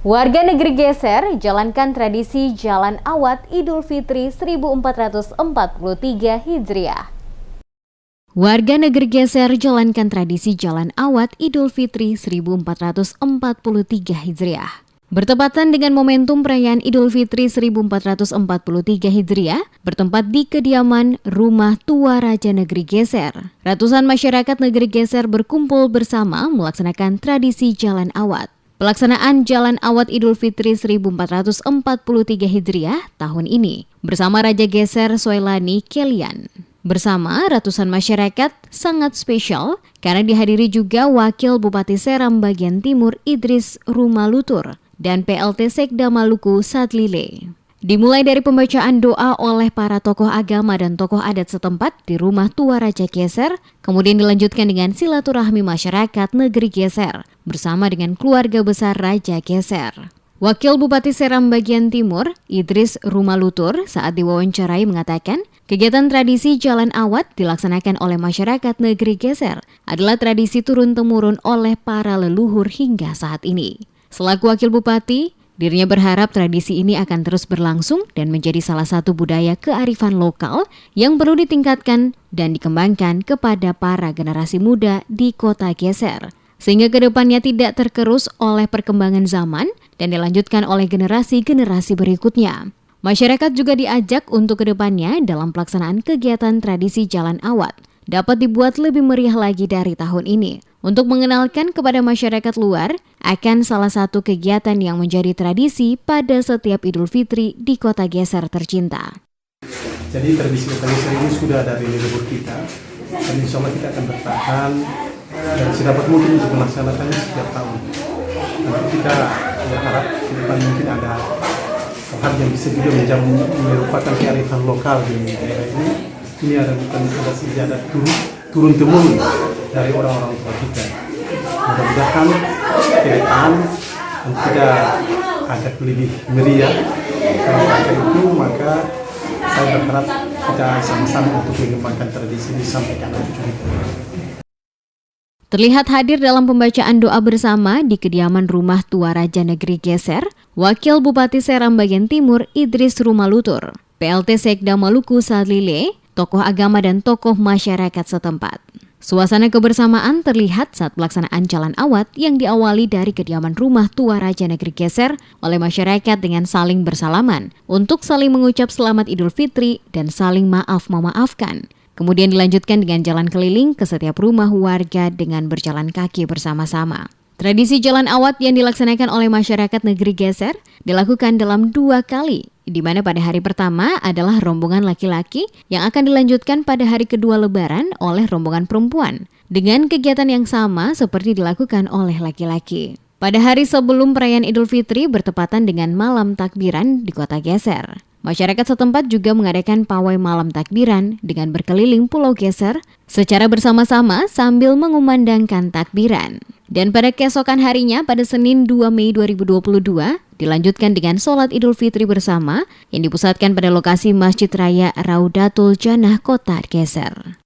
Warga negeri Geser jalankan tradisi Jalan Awat Idul Fitri 1443 Hijriah. Warga negeri Geser jalankan tradisi Jalan Awat Idul Fitri 1443 Hijriah. Bertepatan dengan momentum perayaan Idul Fitri 1443 Hijriah, bertempat di kediaman Rumah Tua Raja Negeri Geser. Ratusan masyarakat negeri Geser berkumpul bersama melaksanakan tradisi Jalan Awat. Pelaksanaan Jalan Awat Idul Fitri 1443 Hijriah tahun ini bersama Raja Geser Soelani Kelian. Bersama ratusan masyarakat sangat spesial karena dihadiri juga Wakil Bupati Seram Bagian Timur Idris Rumalutur dan PLT Sekda Maluku Sadlile. Dimulai dari pembacaan doa oleh para tokoh agama dan tokoh adat setempat di Rumah Tua Raja Geser, kemudian dilanjutkan dengan silaturahmi masyarakat negeri Geser bersama dengan keluarga besar Raja Geser. Wakil Bupati Seram Bagian Timur, Idris Rumalutur, saat diwawancarai mengatakan, kegiatan tradisi Jalan Awat dilaksanakan oleh masyarakat negeri Geser adalah tradisi turun-temurun oleh para leluhur hingga saat ini. Selaku Wakil Bupati, dirinya berharap tradisi ini akan terus berlangsung dan menjadi salah satu budaya kearifan lokal yang perlu ditingkatkan dan dikembangkan kepada para generasi muda di kota Geser, sehingga kedepannya tidak tergerus oleh perkembangan zaman dan dilanjutkan oleh generasi-generasi berikutnya. Masyarakat juga diajak untuk kedepannya dalam pelaksanaan kegiatan tradisi Jalan Awat dapat dibuat lebih meriah lagi dari tahun ini untuk mengenalkan kepada masyarakat luar akan salah satu kegiatan yang menjadi tradisi pada setiap Idul Fitri di kota Geser tercinta. Jadi tradisi kota Geser ini sudah dari leluhur kita dan insya Allah kita akan bertahan dan sedapat mungkin untuk melaksanakannya setiap tahun. Nanti kita berharap ke depan mungkin ada hal yang bisa juga merupakan kearifan lokal di daerah ini. Ini bukan ada sejarah turun-temurun dari orang-orang tua kita. Mudah-mudahan ke depan kita agak lebih meriah. Kalau ada itu, maka saya berharap kita sama-sama untuk mengembangkan tradisi ini sampai ke anak cucu kita. Terlihat hadir dalam pembacaan doa bersama di kediaman Rumah Tua Raja Negeri Geser, Wakil Bupati Seram Bagian Timur Idris Rumalutur, PLT Sekda Maluku Sadlile, tokoh agama dan tokoh masyarakat setempat. Suasana kebersamaan terlihat saat pelaksanaan Jalan Awat yang diawali dari kediaman Rumah Tua Raja Negeri Geser oleh masyarakat dengan saling bersalaman untuk saling mengucap selamat Idul Fitri dan saling maaf memaafkan. Kemudian dilanjutkan dengan jalan keliling ke setiap rumah warga dengan berjalan kaki bersama-sama. Tradisi Jalan Awat yang dilaksanakan oleh masyarakat negeri Geser dilakukan dalam 2 kali, di mana pada hari pertama adalah rombongan laki-laki yang akan dilanjutkan pada hari kedua Lebaran oleh rombongan perempuan, dengan kegiatan yang sama seperti dilakukan oleh laki-laki. Pada hari sebelum perayaan Idul Fitri bertepatan dengan malam takbiran di kota Geser. Masyarakat setempat juga mengadakan pawai malam takbiran dengan berkeliling Pulau Geser secara bersama-sama sambil mengumandangkan takbiran. Dan pada keesokan harinya pada Senin 2 Mei 2022 dilanjutkan dengan sholat Idul Fitri bersama yang dipusatkan pada lokasi Masjid Raya Raudatul Jannah Kota Geser.